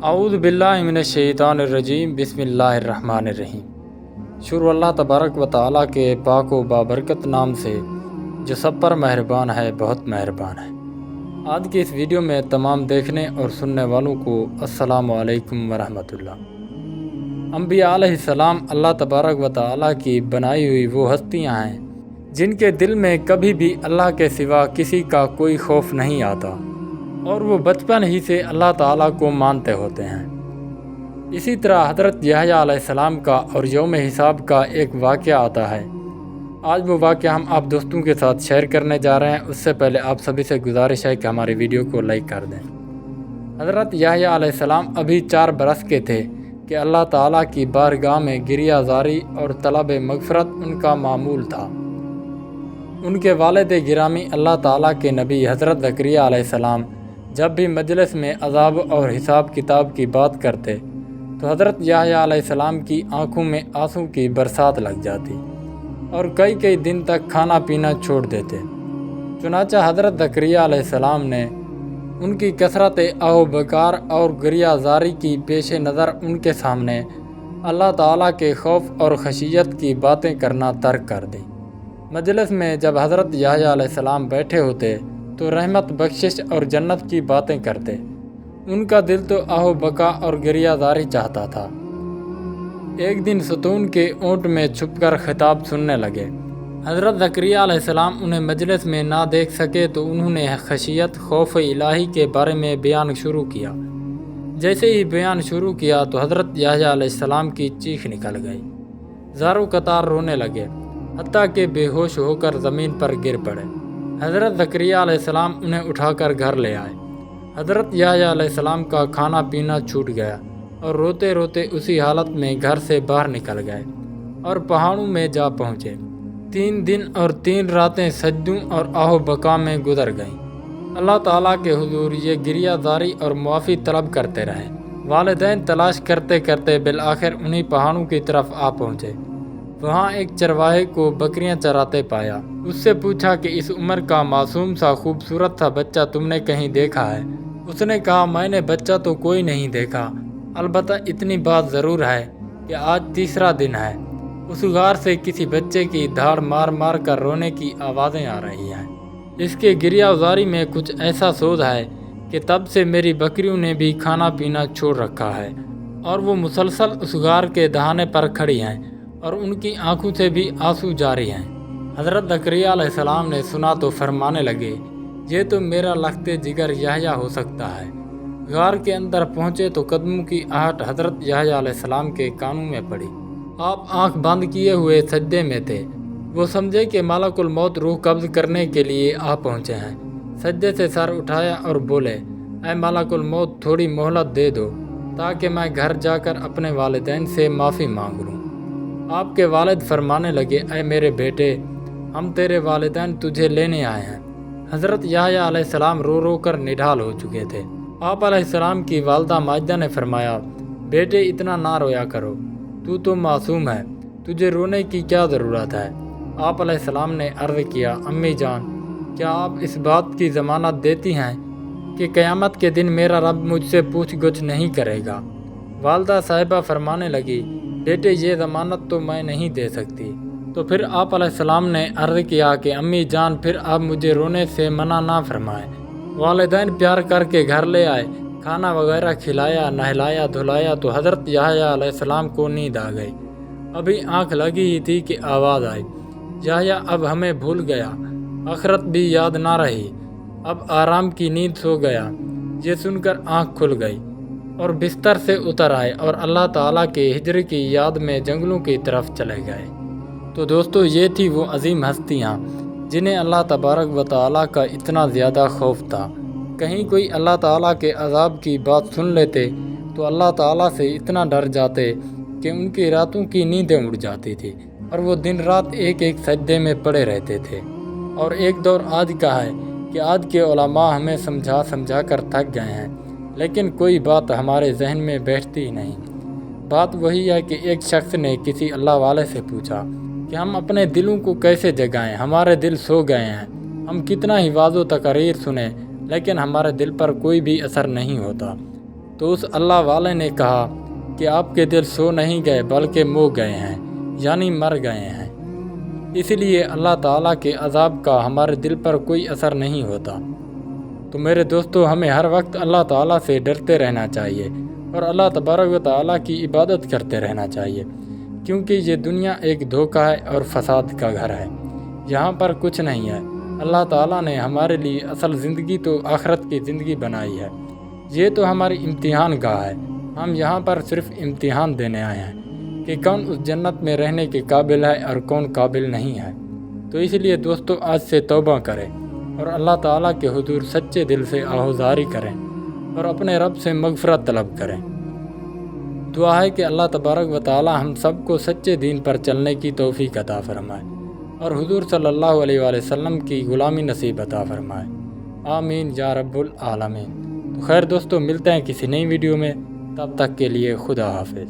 اعوذ باللہ من الشیطان الرجیم بسم اللہ الرحمن الرحیم۔ شروع اللہ تبارک و تعالیٰ کے پاک و بابرکت نام سے جو سب پر مہربان ہے، بہت مہربان ہے۔ آج کی اس ویڈیو میں تمام دیکھنے اور سننے والوں کو السلام علیکم ورحمۃ اللہ۔ انبیاء علیہ السلام اللہ تبارک و تعالیٰ کی بنائی ہوئی وہ ہستیاں ہیں جن کے دل میں کبھی بھی اللہ کے سوا کسی کا کوئی خوف نہیں آتا، اور وہ بچپن ہی سے اللہ تعالیٰ کو مانتے ہوتے ہیں۔ اسی طرح حضرت یحییٰ علیہ السلام کا اور یوم حساب کا ایک واقعہ آتا ہے۔ آج وہ واقعہ ہم آپ دوستوں کے ساتھ شیئر کرنے جا رہے ہیں۔ اس سے پہلے آپ سبھی سے گزارش ہے کہ ہماری ویڈیو کو لائک کر دیں۔ حضرت یحییٰ علیہ السلام ابھی 4 برس کے تھے کہ اللہ تعالیٰ کی بارگاہ میں گریہ زاری اور طلب مغفرت ان کا معمول تھا۔ ان کے والد گرامی اللہ تعالیٰ کے نبی حضرت زکریہ علیہ السلام جب بھی مجلس میں عذاب اور حساب کتاب کی بات کرتے تو حضرت یحییٰ علیہ السلام کی آنکھوں میں آنسو کی برسات لگ جاتی اور کئی دن تک کھانا پینا چھوڑ دیتے۔ چنانچہ حضرت زکریہ علیہ السلام نے ان کی کثرت آہ بکار اور گریہ زاری کی پیش نظر ان کے سامنے اللہ تعالیٰ کے خوف اور خشیت کی باتیں کرنا ترک کر دی۔ مجلس میں جب حضرت یحییٰ علیہ السلام بیٹھے ہوتے تو رحمت، بخشش اور جنت کی باتیں کرتے۔ ان کا دل تو آہ بکا اور گریہ زاری چاہتا تھا۔ ایک دن ستون کے اونٹ میں چھپ کر خطاب سننے لگے۔ حضرت زکریہ علیہ السلام انہیں مجلس میں نہ دیکھ سکے تو انہوں نے خشیت، خوف الہی کے بارے میں بیان شروع کیا۔ جیسے ہی بیان شروع کیا تو حضرت یحییٰ علیہ السلام کی چیخ نکل گئی، زاروں قطار رونے لگے، حتیٰ کہ بے ہوش ہو کر زمین پر گر پڑے۔ حضرت زکریہ علیہ السلام انہیں اٹھا کر گھر لے آئے۔ حضرت یحییٰ علیہ السلام کا کھانا پینا چھوٹ گیا اور روتے روتے اسی حالت میں گھر سے باہر نکل گئے اور پہاڑوں میں جا پہنچے۔ 3 دن اور 3 راتیں سجدوں اور آہ بکا میں گزر گئیں۔ اللہ تعالیٰ کے حضور یہ گریہ زاری اور معافی طلب کرتے رہے۔ والدین تلاش کرتے کرتے بالآخر انہی پہاڑوں کی طرف آ پہنچے۔ وہاں ایک چرواہے کو بکریاں چراتے پایا۔ اس سے پوچھا کہ اس عمر کا معصوم سا خوبصورت سا بچہ تم نے کہیں دیکھا ہے؟ اس نے کہا، میں نے بچہ تو کوئی نہیں دیکھا، البتہ اتنی بات ضرور ہے کہ آج 3را دن ہے۔ اس غار سے کسی بچے کی دھاڑ مار مار کر رونے کی آوازیں آ رہی ہیں۔ اس کے گریہ زاری میں کچھ ایسا سوز ہے کہ تب سے میری بکریوں نے بھی کھانا پینا چھوڑ رکھا ہے اور وہ مسلسل اس غار کے دہانے پر کھڑی ہیں اور ان کی آنکھوں سے بھی آنسو جاری ہیں۔ حضرت زکریہ علیہ السلام نے سنا تو فرمانے لگے، یہ تو میرا لخت جگر یحییٰ ہو سکتا ہے۔ غار کے اندر پہنچے تو قدموں کی آہٹ حضرت یحییٰ علیہ السلام کے کانوں میں پڑی۔ آپ آنکھ بند کیے ہوئے سجدے میں تھے۔ وہ سمجھے کہ ملک الموت روح قبض کرنے کے لیے آ پہنچے ہیں۔ سجدے سے سر اٹھایا اور بولے، اے ملک الموت، تھوڑی مہلت دے دو تاکہ میں گھر جا کر اپنے والدین سے معافی مانگ لوں۔ آپ کے والد فرمانے لگے، اے میرے بیٹے، ہم تیرے والدین تجھے لینے آئے ہیں۔ حضرت یحییٰ علیہ السلام رو رو کر نڈھال ہو چکے تھے۔ آپ علیہ السلام کی والدہ ماجدہ نے فرمایا، بیٹے اتنا نہ رویا کرو، تو معصوم ہے، تجھے رونے کی کیا ضرورت ہے؟ آپ علیہ السلام نے عرض کیا، امی جان، کیا آپ اس بات کی ضمانت دیتی ہیں کہ قیامت کے دن میرا رب مجھ سے پوچھ گچھ نہیں کرے گا؟ والدہ صاحبہ فرمانے لگی، بیٹے یہ ضمانت تو میں نہیں دے سکتی۔ تو پھر آپ علیہ السلام نے عرض کیا کہ امی جان، پھر آپ مجھے رونے سے منع نہ فرمائیں۔ والدین پیار کر کے گھر لے آئے، کھانا وغیرہ کھلایا، نہلایا دھلایا تو حضرت یحییٰ علیہ السلام کو نیند آ گئی۔ ابھی آنکھ لگی ہی تھی کہ آواز آئی، یحییٰ اب ہمیں بھول گیا، آخرت بھی یاد نہ رہی، اب آرام کی نیند سو گیا۔ یہ سن کر آنکھ کھل گئی اور بستر سے اتر آئے اور اللہ تعالیٰ کے ہجر کی یاد میں جنگلوں کی طرف چلے گئے۔ تو دوستو، یہ تھی وہ عظیم ہستیاں جنہیں اللہ تبارک و تعالیٰ کا اتنا زیادہ خوف تھا۔ کہیں کوئی اللہ تعالیٰ کے عذاب کی بات سن لیتے تو اللہ تعالیٰ سے اتنا ڈر جاتے کہ ان کی راتوں کی نیندیں اڑ جاتی تھی اور وہ دن رات ایک سجدے میں پڑے رہتے تھے۔ اور ایک دور آج کا ہے کہ آج کے علماء ہمیں سمجھا کر تھک گئے ہیں، لیکن کوئی بات ہمارے ذہن میں بیٹھتی ہی نہیں۔ بات وہی ہے کہ ایک شخص نے کسی اللہ والے سے پوچھا کہ ہم اپنے دلوں کو کیسے جگائیں، ہمارے دل سو گئے ہیں، ہم کتنا ہی واعظ و تقریر سنیں لیکن ہمارے دل پر کوئی بھی اثر نہیں ہوتا۔ تو اس اللہ والے نے کہا کہ آپ کے دل سو نہیں گئے بلکہ مو گئے ہیں، یعنی مر گئے ہیں، اس لیے اللہ تعالیٰ کے عذاب کا ہمارے دل پر کوئی اثر نہیں ہوتا۔ تو میرے دوستو، ہمیں ہر وقت اللہ تعالیٰ سے ڈرتے رہنا چاہیے اور اللہ تبارک و تعالیٰ کی عبادت کرتے رہنا چاہیے، کیونکہ یہ دنیا ایک دھوکہ ہے اور فساد کا گھر ہے، یہاں پر کچھ نہیں ہے۔ اللہ تعالیٰ نے ہمارے لیے اصل زندگی تو آخرت کی زندگی بنائی ہے، یہ تو ہماری امتحان گاہ ہے۔ ہم یہاں پر صرف امتحان دینے آئے ہیں کہ کون اس جنت میں رہنے کے قابل ہے اور کون قابل نہیں ہے۔ تو اس لیے دوستو، آج سے توبہ کریں اور اللہ تعالیٰ کے حضور سچے دل سے آہوزاری کریں اور اپنے رب سے مغفرت طلب کریں۔ دعا ہے کہ اللہ تبارک و تعالیٰ ہم سب کو سچے دین پر چلنے کی توفیق عطا فرمائے اور حضور صلی اللہ علیہ وآلہ وسلم کی غلامی نصیب عطا فرمائے، آمین یا رب العالمین۔ تو خیر دوستو، ملتے ہیں کسی نئی ویڈیو میں، تب تک کے لیے خدا حافظ۔